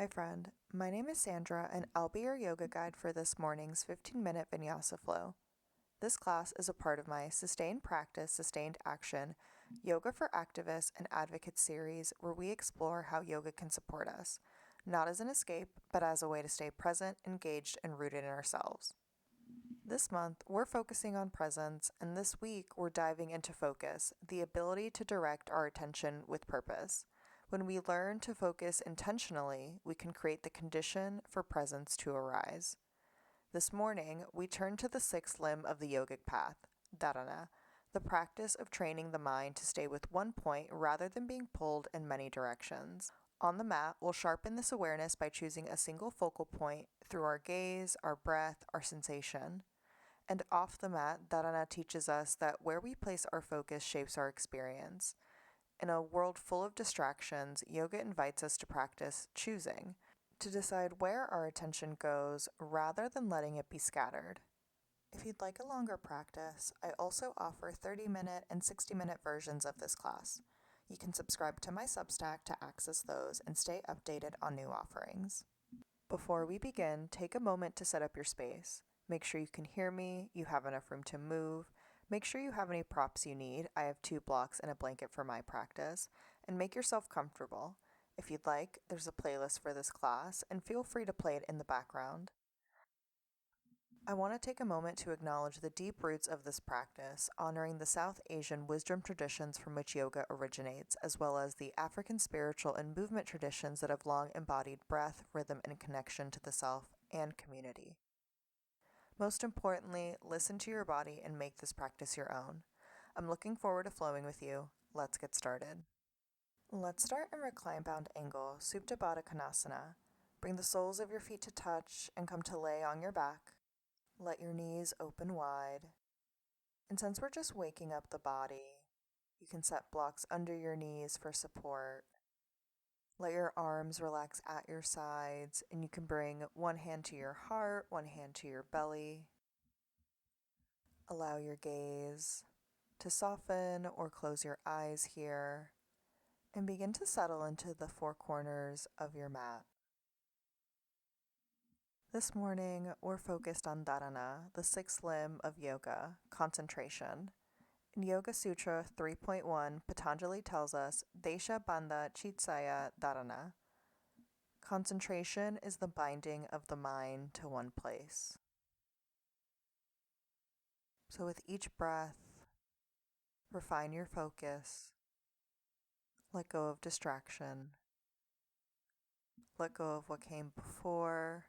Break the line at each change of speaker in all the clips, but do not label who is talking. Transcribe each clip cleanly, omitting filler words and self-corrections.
Hi friend, my name is Sandra and I'll be your yoga guide for this morning's 15-minute Vinyasa flow. This class is a part of my Sustained Practice, Sustained Action, Yoga for Activists and Advocates series where we explore how yoga can support us, not as an escape, but as a way to stay present, engaged, and rooted in ourselves. This month, we're focusing on presence, and this week, we're diving into focus, the ability to direct our attention with purpose. When we learn to focus intentionally, we can create the condition for presence to arise. This morning, we turn to the sixth limb of the yogic path, Dharana, the practice of training the mind to stay with one point rather than being pulled in many directions. On the mat, we'll sharpen this awareness by choosing a single focal point through our gaze, our breath, our sensation. And off the mat, Dharana teaches us that where we place our focus shapes our experience. In a world full of distractions, yoga invites us to practice choosing, to decide where our attention goes rather than letting it be scattered. If you'd like a longer practice, I also offer 30-minute and 60-minute versions of this class. You can subscribe to my Substack to access those and stay updated on new offerings. Before we begin, take a moment to set up your space. Make sure you can hear me, you have enough room to move. Make sure you have any props you need. I have 2 blocks and a blanket for my practice. And make yourself comfortable. If you'd like, there's a playlist for this class, and feel free to play it in the background. I want to take a moment to acknowledge the deep roots of this practice, honoring the South Asian wisdom traditions from which yoga originates, as well as the African spiritual and movement traditions that have long embodied breath, rhythm, and connection to the self and community. Most importantly, listen to your body and make this practice your own. I'm looking forward to flowing with you. Let's get started. Let's start in recline bound angle, Supta Baddha Konasana. Bring the soles of your feet to touch and come to lay on your back. Let your knees open wide. And since we're just waking up the body, you can set blocks under your knees for support. Let your arms relax at your sides, and you can bring one hand to your heart, one hand to your belly. Allow your gaze to soften or close your eyes here, and begin to settle into the 4 corners of your mat. This morning, we're focused on Dharana, the 6th limb of yoga, concentration. In Yoga Sutra 3.1, Patanjali tells us, Desha Bandha Chitsaya Dharana. Concentration is the binding of the mind to one place. So with each breath, refine your focus. Let go of distraction. Let go of what came before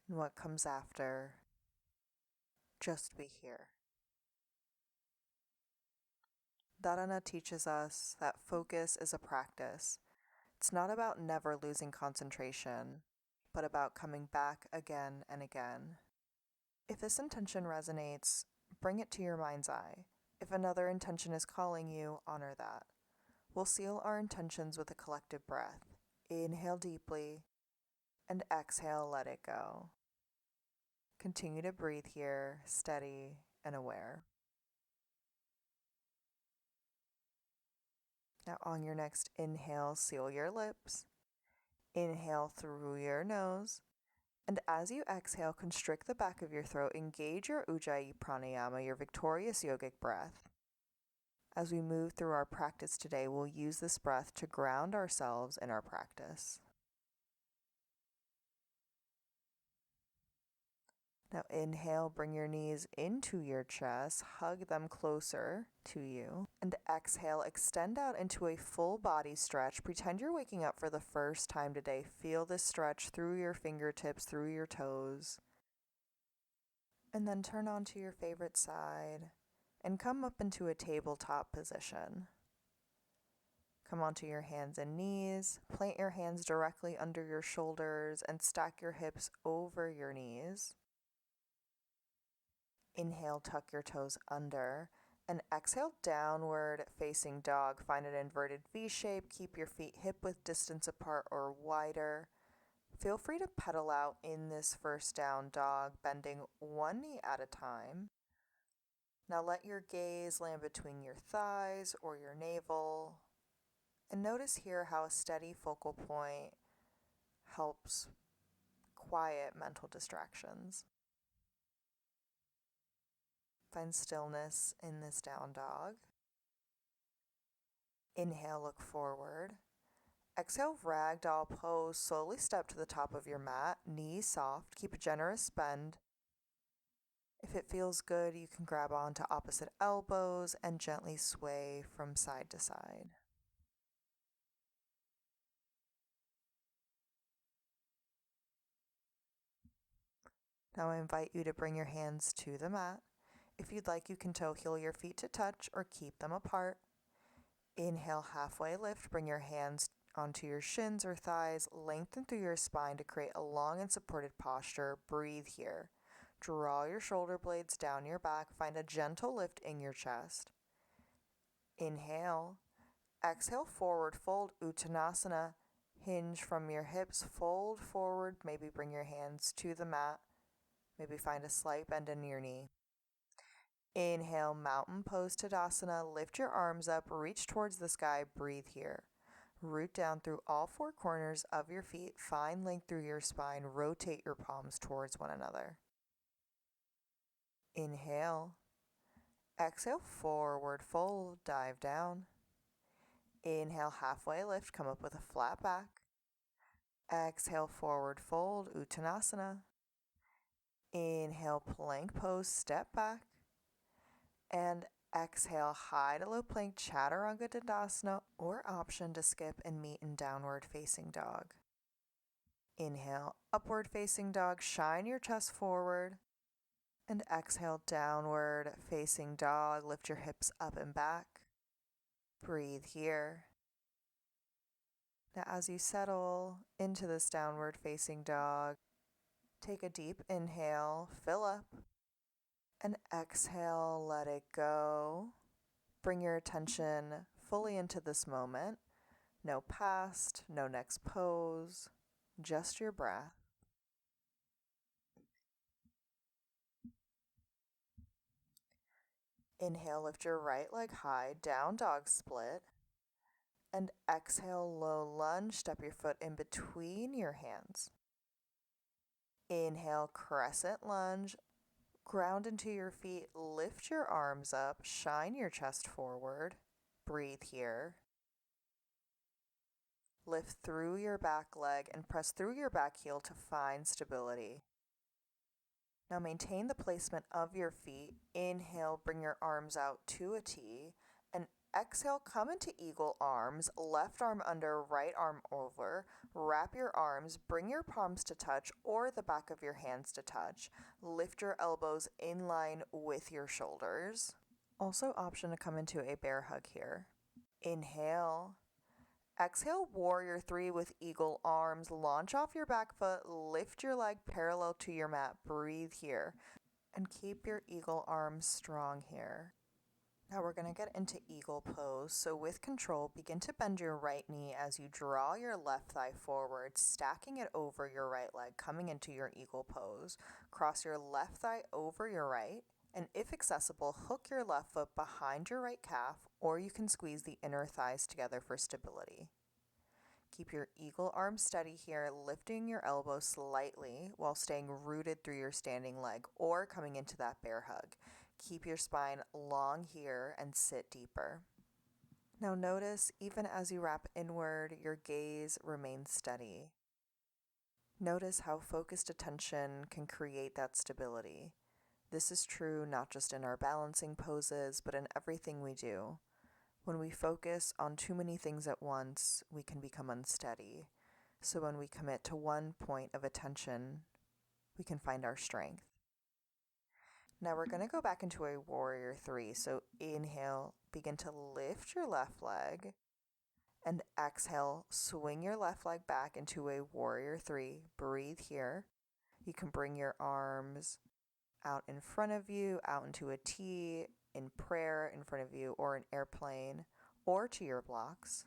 and what comes after. Just be here. Dharana teaches us that focus is a practice. It's not about never losing concentration, but about coming back again and again. If this intention resonates, bring it to your mind's eye. If another intention is calling you, honor that. We'll seal our intentions with a collective breath. Inhale deeply, and exhale, let it go. Continue to breathe here, steady and aware. Now on your next inhale, seal your lips. Inhale through your nose. And as you exhale, constrict the back of your throat. Engage your Ujjayi pranayama, your victorious yogic breath. As we move through our practice today, we'll use this breath to ground ourselves in our practice. Now inhale, bring your knees into your chest, hug them closer to you. And exhale, extend out into a full body stretch. Pretend you're waking up for the first time today. Feel this stretch through your fingertips, through your toes. And then turn onto your favorite side and come up into a tabletop position. Come onto your hands and knees. Plant your hands directly under your shoulders and stack your hips over your knees. Inhale, tuck your toes under, and exhale, downward facing dog. Find an inverted V shape. Keep your feet hip-width distance apart or wider. Feel free to pedal out in this first down dog, bending one knee at a time. Now let your gaze land between your thighs or your navel. And notice here how a steady focal point helps quiet mental distractions. Find stillness in this down dog. Inhale, look forward. Exhale, ragdoll pose. Slowly step to the top of your mat, knees soft. Keep a generous bend. If it feels good, you can grab onto opposite elbows and gently sway from side to side. Now I invite you to bring your hands to the mat. If you'd like, you can toe heel your feet to touch or keep them apart. Inhale, halfway lift. Bring your hands onto your shins or thighs. Lengthen through your spine to create a long and supported posture. Breathe here. Draw your shoulder blades down your back. Find a gentle lift in your chest. Inhale. Exhale, forward fold, Uttanasana. Hinge from your hips, fold forward. Maybe bring your hands to the mat. Maybe find a slight bend in your knee. Inhale, mountain pose Tadasana. Lift your arms up, reach towards the sky, breathe here. Root down through all four corners of your feet. Find length through your spine. Rotate your palms towards one another. Inhale. Exhale, forward fold, dive down. Inhale, halfway lift, come up with a flat back. Exhale, forward fold, Uttanasana. Inhale, plank pose, step back. And exhale, high to low plank, Chaturanga Dandasana, or option to skip and meet in downward facing dog. Inhale, upward facing dog, shine your chest forward. And exhale, downward facing dog, lift your hips up and back. Breathe here. Now as you settle into this downward facing dog, take a deep inhale, fill up, and exhale, let it go. Bring your attention fully into this moment. No past, no next pose, just your breath. Inhale, lift your right leg high, down dog split. And exhale, low lunge, step your foot in between your hands. Inhale, crescent lunge, ground into your feet, lift your arms up, shine your chest forward. Breathe here. Lift through your back leg and press through your back heel to find stability. Now maintain the placement of your feet. Inhale, bring your arms out to a T. And exhale, come into eagle arms, left arm under, right arm over. Wrap your arms, bring your palms to touch or the back of your hands to touch. Lift your elbows in line with your shoulders. Also option to come into a bear hug here. Inhale. Exhale, warrior three with eagle arms. Launch off your back foot, lift your leg parallel to your mat. Breathe here. And keep your eagle arms strong here. Now we're going to get into eagle pose. So with control, begin to bend your right knee as you draw your left thigh forward, stacking it over your right leg, coming into your eagle pose. Cross your left thigh over your right, and if accessible, hook your left foot behind your right calf, or you can squeeze the inner thighs together for stability. Keep your eagle arm steady here, lifting your elbow slightly while staying rooted through your standing leg or coming into that bear hug. Keep your spine long here and sit deeper. Now notice, even as you wrap inward, your gaze remains steady. Notice how focused attention can create that stability. This is true not just in our balancing poses, but in everything we do. When we focus on too many things at once, we can become unsteady. So when we commit to one point of attention, we can find our strength. Now we're going to go back into a warrior three. So inhale, begin to lift your left leg. And exhale, swing your left leg back into a warrior three. Breathe here. You can bring your arms out in front of you, out into a T, in prayer in front of you, or an airplane, or to your blocks.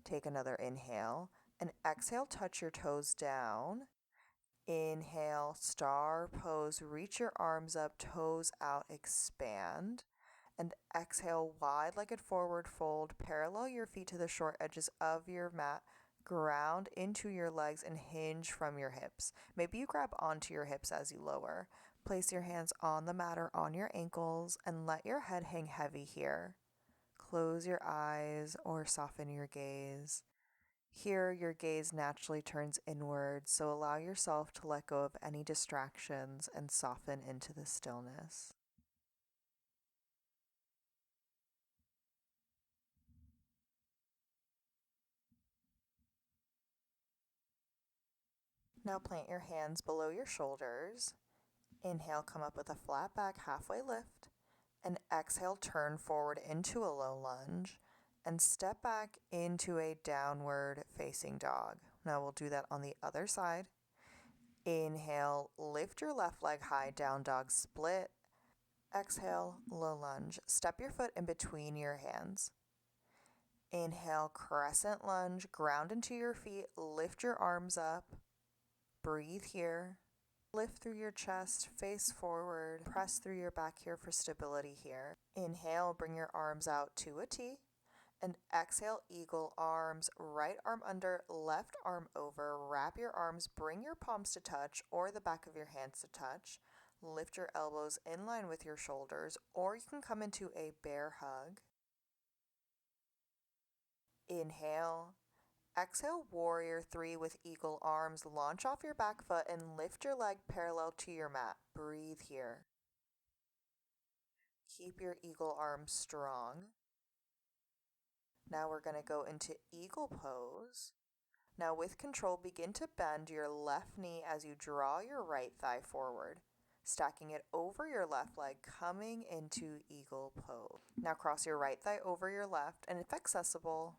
Take another inhale, and exhale, touch your toes down. Inhale, star pose, reach your arms up, toes out, expand. And exhale, wide-legged forward fold, parallel your feet to the short edges of your mat, Ground into your legs and hinge from your hips. Maybe you grab onto your hips as you lower. Place your hands on the mat or on your ankles and let your head hang heavy here. Close your eyes or soften your gaze. Here, your gaze naturally turns inward, so allow yourself to let go of any distractions and soften into the stillness. Now plant your hands below your shoulders. Inhale, come up with a flat back halfway lift. And exhale, turn forward into a low lunge. And step back into a downward facing dog. Now we'll do that on the other side. Inhale, lift your left leg high, down dog split. Exhale, low lunge. Step your foot in between your hands. Inhale, crescent lunge, ground into your feet, lift your arms up. Breathe here. Lift through your chest, face forward, press through your back here for stability here. Inhale, bring your arms out to a T. And exhale, eagle arms, right arm under, left arm over. Wrap your arms, bring your palms to touch or the back of your hands to touch. Lift your elbows in line with your shoulders, or you can come into a bear hug. Inhale. Exhale, warrior three with eagle arms. Launch off your back foot and lift your leg parallel to your mat. Breathe here. Keep your eagle arms strong. Now we're going to go into eagle pose. Now with control, begin to bend your left knee as you draw your right thigh forward, stacking it over your left leg, coming into eagle pose. Now cross your right thigh over your left, and if accessible,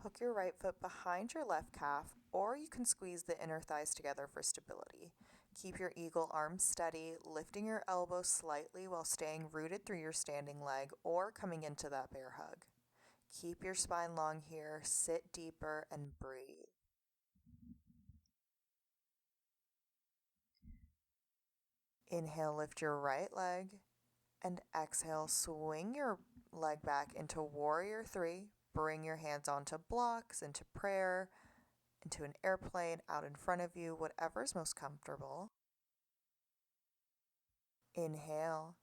hook your right foot behind your left calf, or you can squeeze the inner thighs together for stability. Keep your eagle arms steady, lifting your elbows slightly while staying rooted through your standing leg or coming into that bear hug. Keep your spine long here, sit deeper, and breathe. Inhale, lift your right leg, and exhale, swing your leg back into warrior three. Bring your hands onto blocks, into prayer, into an airplane, out in front of you, whatever's most comfortable. Inhale.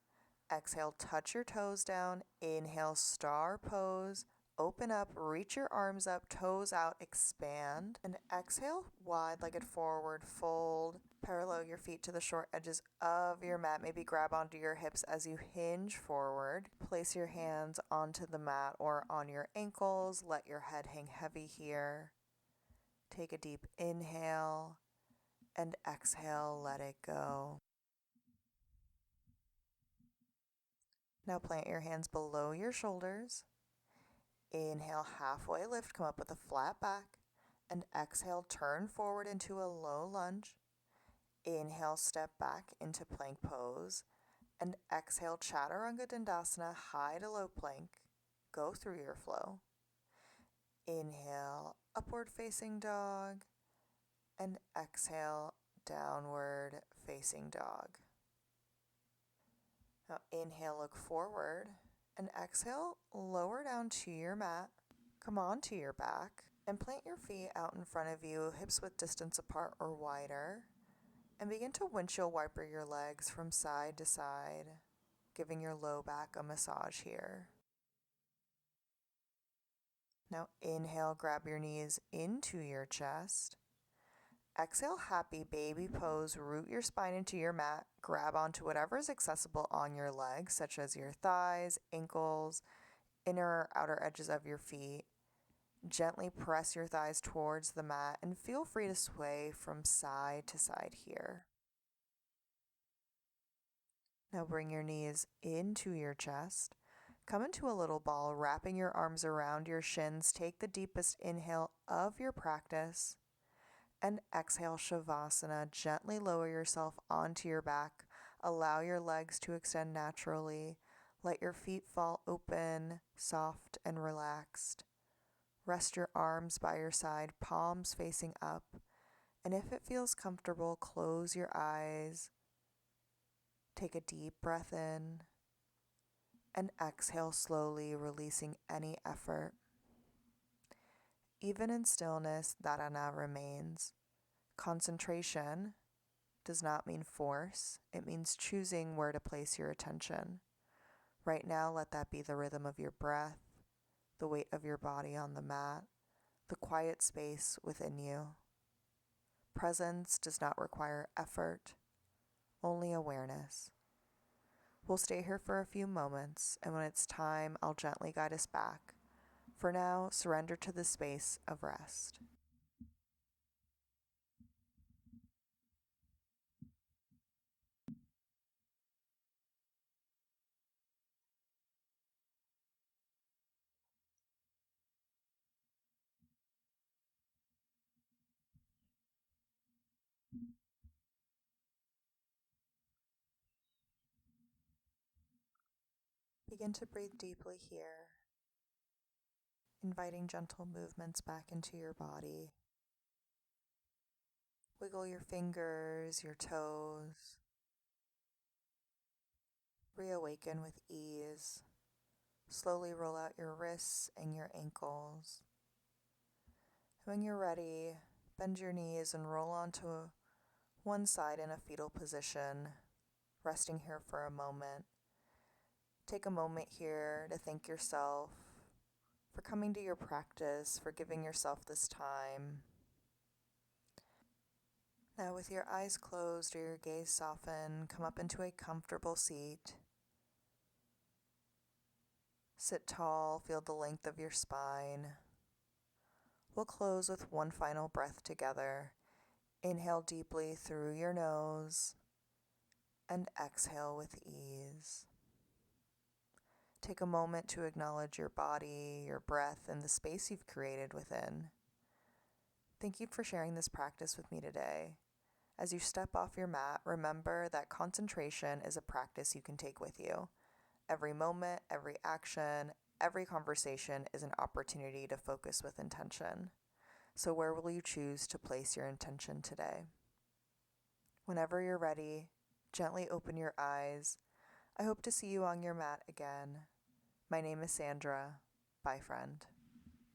Exhale, touch your toes down. Inhale, star pose. Open up, reach your arms up, toes out, expand. And exhale, wide-legged forward, fold. Parallel your feet to the short edges of your mat. Maybe grab onto your hips as you hinge forward. Place your hands onto the mat or on your ankles. Let your head hang heavy here. Take a deep inhale and exhale, let it go. Now plant your hands below your shoulders. Inhale, halfway lift, come up with a flat back. And exhale, turn forward into a low lunge. Inhale, step back into plank pose. And exhale, Chaturanga Dandasana, high to low plank. Go through your flow. Inhale, upward facing dog. And exhale, downward facing dog. Now inhale, look forward. And exhale, lower down to your mat. Come onto your back and plant your feet out in front of you, hips width distance apart or wider. And begin to windshield wiper your legs from side to side, giving your low back a massage here. Now inhale, grab your knees into your chest. Exhale, happy baby pose. Root your spine into your mat. Grab onto whatever is accessible on your legs, such as your thighs, ankles, inner or outer edges of your feet. Gently press your thighs towards the mat and feel free to sway from side to side here. Now bring your knees into your chest. Come into a little ball, wrapping your arms around your shins. Take the deepest inhale of your practice. And exhale, Shavasana. Gently lower yourself onto your back. Allow your legs to extend naturally. Let your feet fall open, soft and relaxed. Rest your arms by your side, palms facing up. And if it feels comfortable, close your eyes. Take a deep breath in. And exhale slowly, releasing any effort. Even in stillness, dharana remains. Concentration does not mean force, it means choosing where to place your attention. Right now, let that be the rhythm of your breath, the weight of your body on the mat, the quiet space within you. Presence does not require effort, only awareness. We'll stay here for a few moments, and when it's time, I'll gently guide us back. For now, surrender to the space of rest. Begin to breathe deeply here, inviting gentle movements back into your body. Wiggle your fingers, your toes. Reawaken with ease. Slowly roll out your wrists and your ankles. When you're ready, bend your knees and roll onto one side in a fetal position, resting here for a moment. Take a moment here to thank yourself for coming to your practice, for giving yourself this time. Now, with your eyes closed or your gaze softened, come up into a comfortable seat. Sit tall, feel the length of your spine. We'll close with one final breath together. Inhale deeply through your nose and exhale with ease. Take a moment to acknowledge your body, your breath, and the space you've created within. Thank you for sharing this practice with me today. As you step off your mat, remember that concentration is a practice you can take with you. Every moment, every action, every conversation is an opportunity to focus with intention. So where will you choose to place your intention today? Whenever you're ready, gently open your eyes. I hope to see you on your mat again. My name is Sandra. Bye, friend.